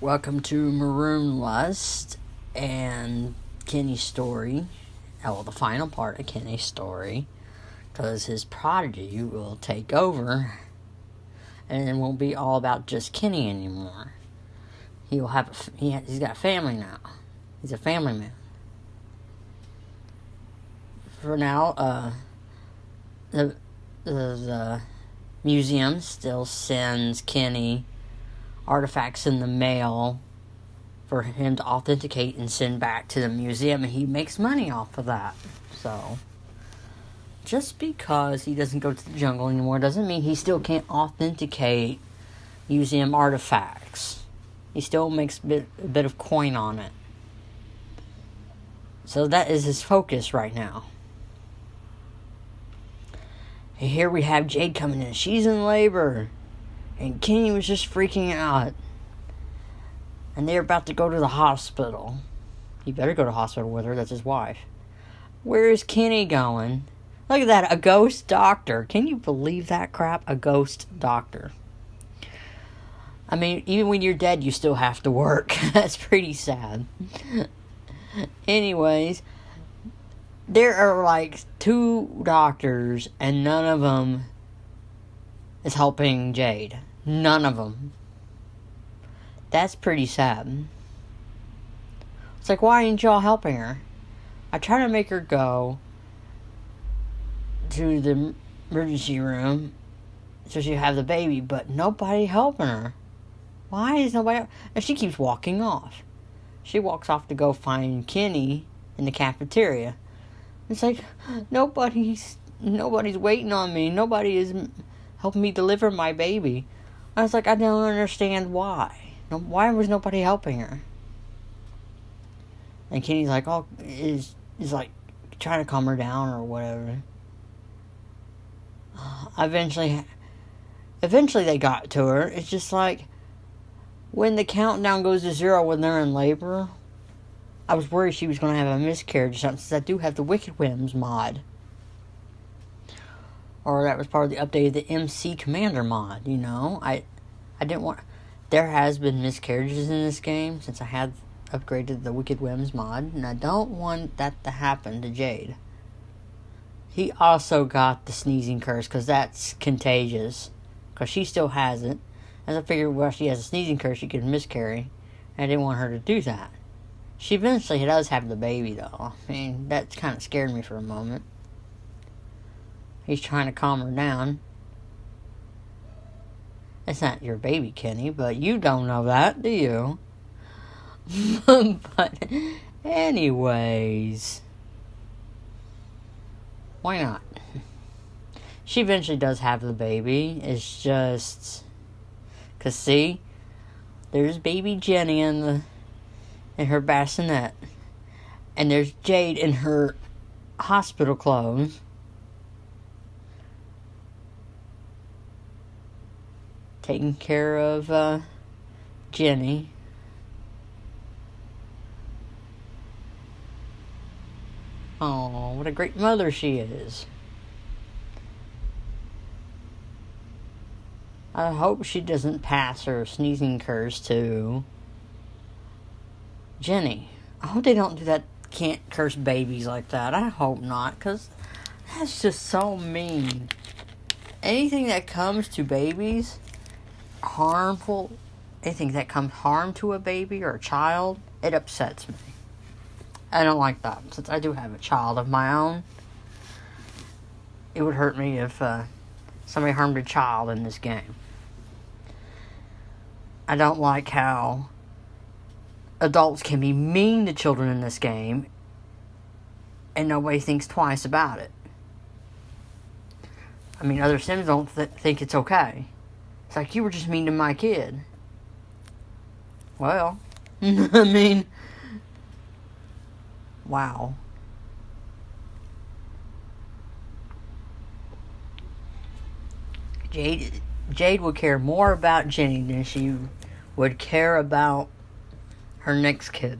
Welcome to Maroon Lust and Kenny's story. Well, the final part of Kenny's story, because his prodigy will take over, and it won't be all about just Kenny anymore. He's got a family now. He's a family man. For now, the museum still sends Kenny artifacts in the mail for him to authenticate and send back to the museum, and he makes money off of that. So, just because he doesn't go to the jungle anymore doesn't mean he still can't authenticate museum artifacts. He still makes a bit of coin on it. So that is his focus right now. And here we have Jade coming in. She's in labor. And Kenny was just freaking out. And they're about to go to the hospital. He better go to the hospital with her. That's his wife. Where is Kenny going? Look at that. A ghost doctor. Can you believe that crap? A ghost doctor. I mean, even when you're dead, you still have to work. That's pretty sad. Anyways, there are like 2 doctors, and none of them is helping Jade. None of them. That's pretty sad. It's like, why ain't y'all helping her? I try to make her go to the emergency room so she'll have the baby, but nobody helping her. Why is nobody? And she keeps walking off. She walks off to go find Kenny in the cafeteria. It's like, nobody's waiting on me. Nobody is helping me deliver my baby. I was like, I don't understand why. Why was nobody helping her? And Kenny's like, is like trying to calm her down or whatever. Eventually they got to her. It's just like, when the countdown goes to 0 when they're in labor, I was worried she was going to have a miscarriage or something, since I do have the Wicked Whims mod. Or that was part of the update of the MC Commander mod, you know. I didn't want... There has been miscarriages in this game since I had upgraded the Wicked Whims mod, and I don't want that to happen to Jade. He also got the sneezing curse, because that's contagious. Because she still has it. As I figured, well, she has a sneezing curse, she could miscarry. And I didn't want her to do that. She eventually does have the baby, though. I mean, that kind of scared me for a moment. He's trying to calm her down. It's not your baby, Kenny, but you don't know that, do you? But, anyways. Why not? She eventually does have the baby. It's just... Because, see? There's baby Jenny in her bassinet. And there's Jade in her hospital clothes. Taking care of Jenny. Oh, what a great mother she is. I hope she doesn't pass her sneezing curse to Jenny. I hope they don't do that, can't curse babies like that. I hope not, because that's just so mean. Anything that comes to babies... harmful, anything that comes harm to a baby or a child, it upsets me. I don't like that. Since I do have a child of my own, it would hurt me if somebody harmed a child in this game. I don't like how adults can be mean to children in this game and nobody thinks twice about it. I mean, other Sims don't think it's okay. It's like, you were just mean to my kid. Well, I mean, wow. Jade would care more about Jenny than she would care about her next kid.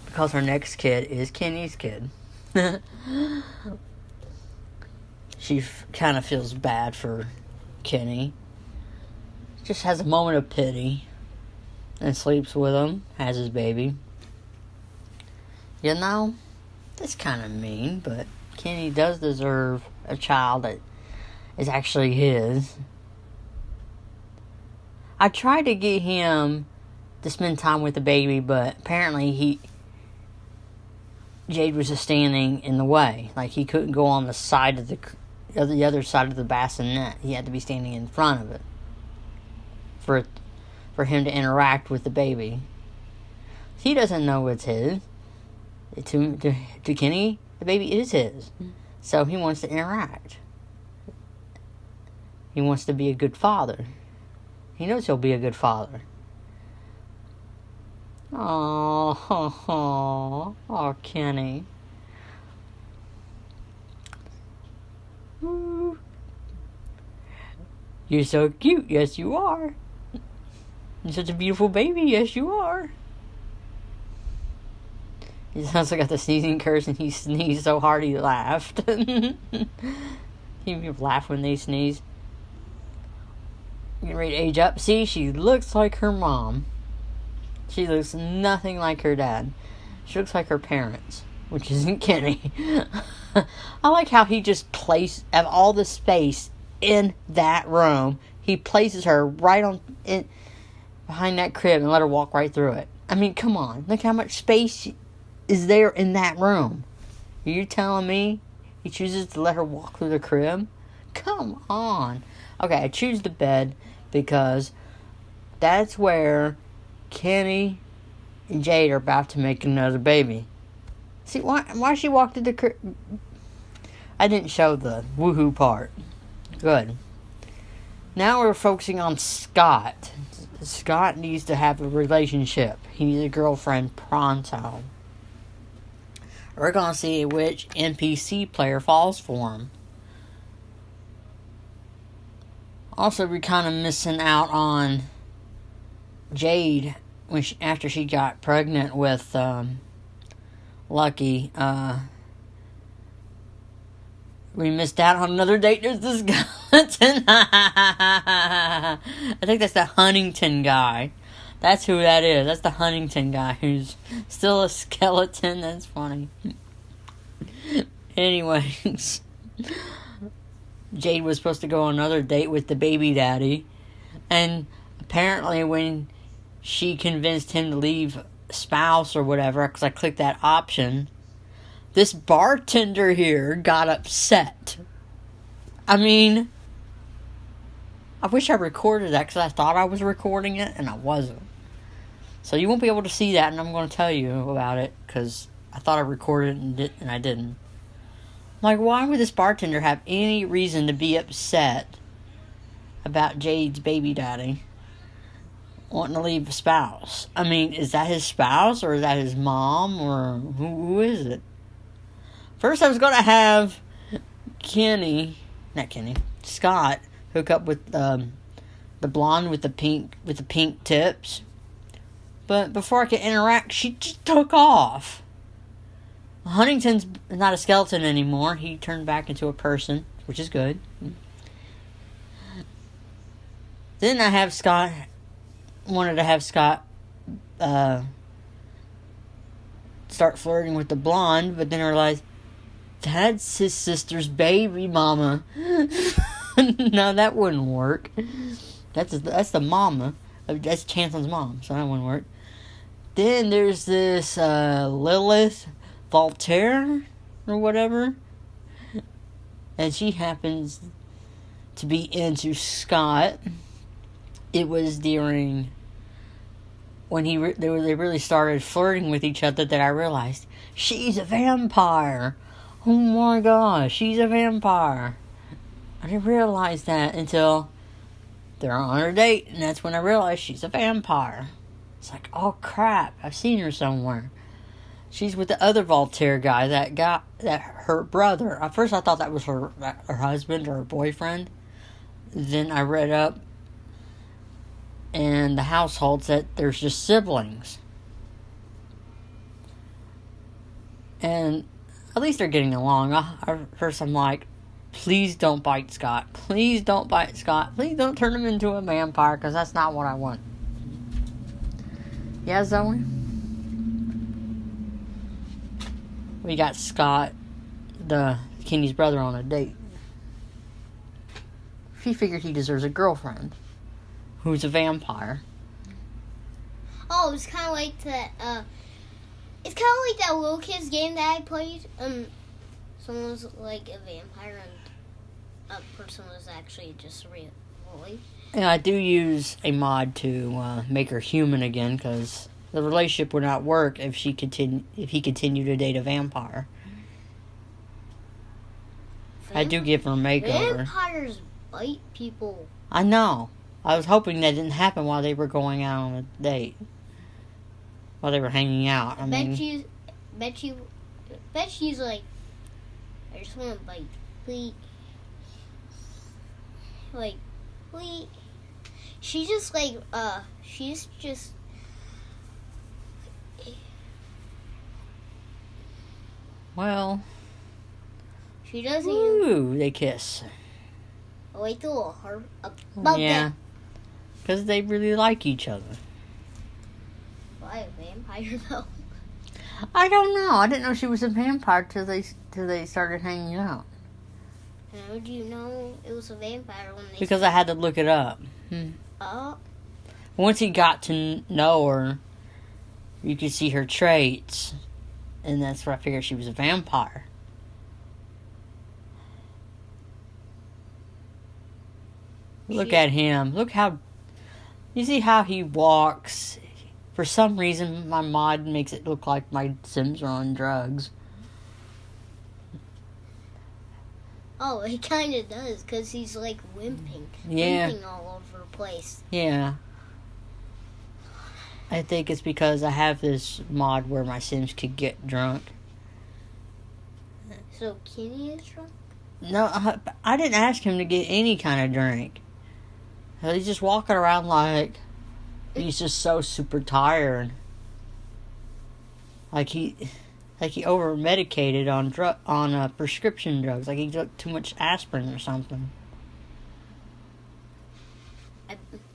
Because her next kid is Kenny's kid. She kind of feels bad for Kenny. Just has a moment of pity. and sleeps with him, has his baby. You know, that's kind of mean, but Kenny does deserve a child that is actually his. I tried to get him to spend time with the baby, but apparently Jade was just standing in the way. Like, he couldn't go on the side of the other side of the bassinet. He had to be standing in front of it for him to interact with the baby. He doesn't know it's his. To Kenny, the baby is his. So he wants to interact. He wants to be a good father. He knows he'll be a good father. Oh, Kenny. Ooh. You're so cute. Yes, you are. You're such a beautiful baby. Yes, you are. He also got the sneezing curse, and he sneezed so hard he laughed. People laugh when they sneeze. Getting ready to age up. See, she looks like her mom. She looks nothing like her dad. She looks like her parents, which isn't Kenny. I like how he just placed all the space in that room. He places her right on behind that crib and let her walk right through it. I mean, come on. Look how much space is there in that room. Are you telling me he chooses to let her walk through the crib? Come on. Okay, I choose the bed because that's where Kenny and Jade are about to make another baby. See, why she walked through the crib? I didn't show the woohoo part. Good. Now we're focusing on Scott. Scott needs to have a relationship. He needs a girlfriend pronto. We're going to see which NPC player falls for him. Also, we're kind of missing out on Jade after she got pregnant with Lucky. We missed out on another date. There's this skeleton. I think that's the Huntington guy. That's who that is. That's the Huntington guy who's still a skeleton. That's funny. Anyways, Jade was supposed to go on another date with the baby daddy. And apparently when she convinced him to leave spouse or whatever, because I clicked that option, this bartender here got upset. I mean, I wish I recorded that because I thought I was recording it and I wasn't. So you won't be able to see that, and I'm going to tell you about it because I thought I recorded it and I didn't. Like, why would this bartender have any reason to be upset about Jade's baby daddy wanting to leave a spouse? I mean, is that his spouse or is that his mom or who is it? First, I was going to have Scott hook up with the blonde with the pink tips. But before I could interact, she just took off. Huntington's not a skeleton anymore. He turned back into a person, which is good. Then I have Scott. Wanted to have Scott start flirting with the blonde, but then I realized that's his sister's baby mama. No, that wouldn't work. That's the mama. That's Chanson's mom, so that wouldn't work. Then there's this Lilith Voltaire or whatever, and she happens to be into Scott. It was during when they really started flirting with each other that I realized she's a vampire. Oh my gosh, she's a vampire. I didn't realize that until they're on her date, and that's when I realized she's a vampire. It's like, oh crap, I've seen her somewhere. She's with the other Voltaire guy, that her brother. At first I thought that was her husband or her boyfriend. Then I read up in the households that there's just siblings. And at least they're getting along. First I'm like, please don't bite Scott. Please don't bite Scott. Please don't turn him into a vampire, because that's not what I want. Yeah, Zoe? We got Scott, Kenny's brother, on a date. She figured he deserves a girlfriend who's a vampire. Oh, it's kind of like that. It's kind of like that little kids game that I played. Someone was like a vampire and a person was actually just a real boy. And I do use a mod to make her human again, because the relationship would not work if he continued to date a vampire. I do give her a makeover. Vampires bite people. I know. I was hoping that didn't happen while they were going out on a date. While they were hanging out. I bet she's like, I just want to bite. Please. Like, please. She's just like, she's just. Well. She doesn't. Ooh, they kiss. Wait till her above yeah. Because they really like each other. Why a vampire though? I don't know. I didn't know she was a vampire till they started hanging out. How do you know it was a vampire when they? Because I had to look it up. Oh. Once he got to know her, you could see her traits, and that's where I figured she was a vampire. Look at him. Look how... You see how he walks? For some reason, my mod makes it look like my Sims are on drugs. Oh, it kind of does, because he's like wimping. Yeah. Wimping all over the place. Yeah. I think it's because I have this mod where my Sims could get drunk. So Kenny is drunk? No, I didn't ask him to get any kind of drink. He's just walking around like he's just so super tired. Like he over medicated on prescription drugs. Like he took too much aspirin or something.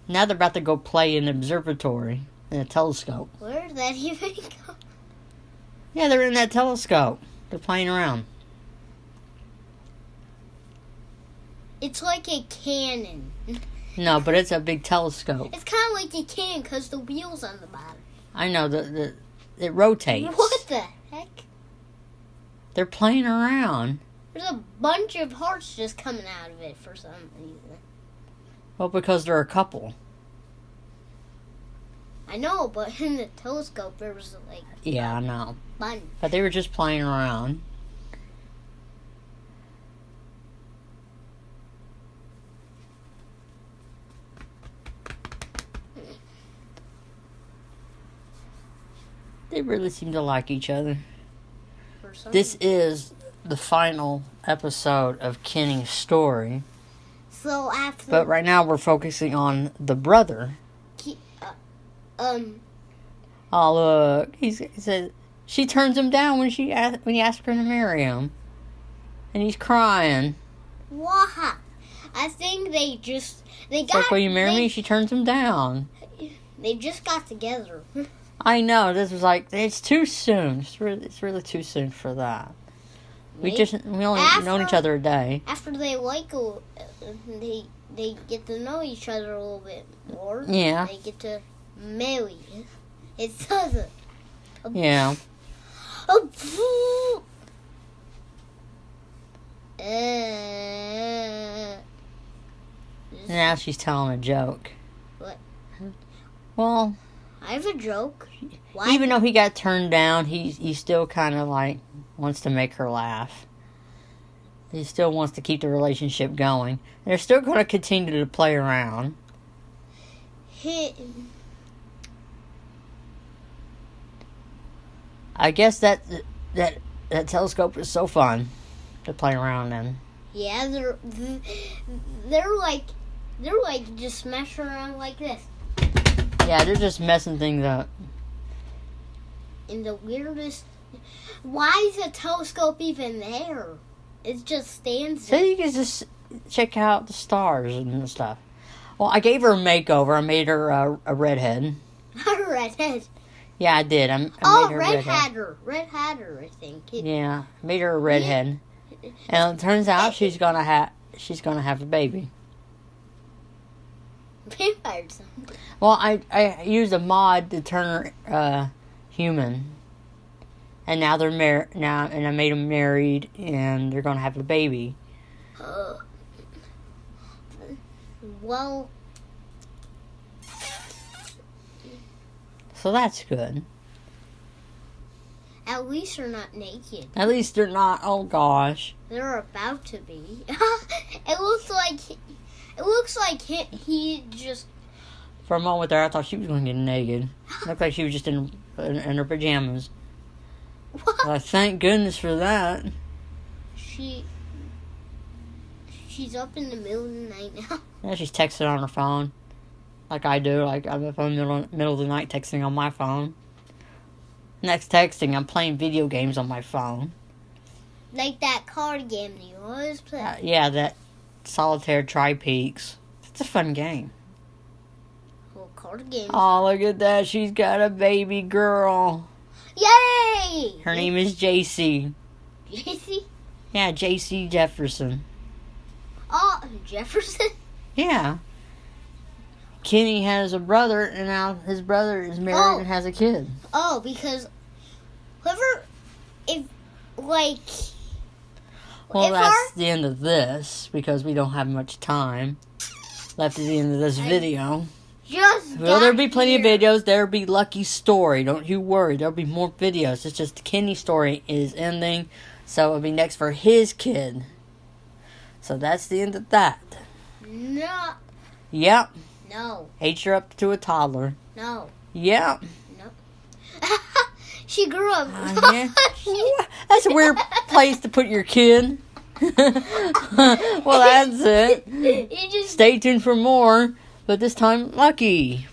Now they're about to go play in the observatory in a telescope. Where did that even go? Yeah, they're in that telescope. They're playing around. It's like a cannon. No, but it's a big telescope. It's kind of like a cannon because the wheel's on the bottom. I know, it rotates. What the heck? They're playing around. There's a bunch of hearts just coming out of it for some reason. Well, because they're a couple. I know, but in the telescope there was like... Yeah, I know. Bunch. But they were just playing around. They really seem to like each other. This is the final episode of Kenny's story. So after... But right now we're focusing on the brother. Oh, look. He says she turns him down when he asks her to marry him. And he's crying. What? I think they got... Like, will you marry me? She turns him down. They just got together. I know. This was like, it's too soon. It's really too soon for that. We only known each other a day. After they they get to know each other a little bit more. Yeah. They get to marry. It doesn't. Yeah. Now she's telling a joke. What? Well, I have a joke. What? Even though he got turned down, he still kind of like wants to make her laugh. He still wants to keep the relationship going. They're still going to continue to play around. I guess that telescope is so fun to play around in. Yeah, they're like just smashing around like this. Yeah, they're just messing things up. And the weirdest... Why is the telescope even there? It just stands So there. you can just check out the stars and stuff. Well, I gave her a makeover. I made her a redhead. A redhead. Yeah, I did. I made her Red redhead. Hatter. Red Hatter, I think. Yeah, made her a redhead. And it turns out she's gonna have a baby. Vampires. Well, I used a mod to turn her human, and now they're married. And I made them married, and they're gonna have a baby. Well, So that's good. at least they're not naked. At least they're not. Oh gosh. They're about to be. It looks like he just. For a moment there, I thought she was going to get naked. Looked like she was just in her pajamas. What? Thank goodness for that. She's up in the middle of the night now. Yeah, she's texting on her phone. Like I do. Like I'm up in the middle of the night texting on my phone. Next texting, I'm playing video games on my phone. Like that card game that you always play. Yeah, that Solitaire Tri-Peaks. It's a fun game. Well, card game. Oh, look at that. She's got a baby girl. Yay! Her name is JC. JC? Yeah, JC Jefferson. Oh, Jefferson? Yeah. Kenny has a brother, and now his brother is married and has a kid. Oh, because Well, that's the end of this, because we don't have much time left at the end of this video. Will there be plenty of videos? There'll be Lucky's story. Don't you worry. There'll be more videos. It's just Kenny's story is ending, so it'll be next for his kid. So that's the end of that. No. Yep. No. Age her up to a toddler. No. Yep. No. She grew up. Yeah. That's a weird place to put your kid. Well, that's it. You just Stay tuned for more, but this time Lucky.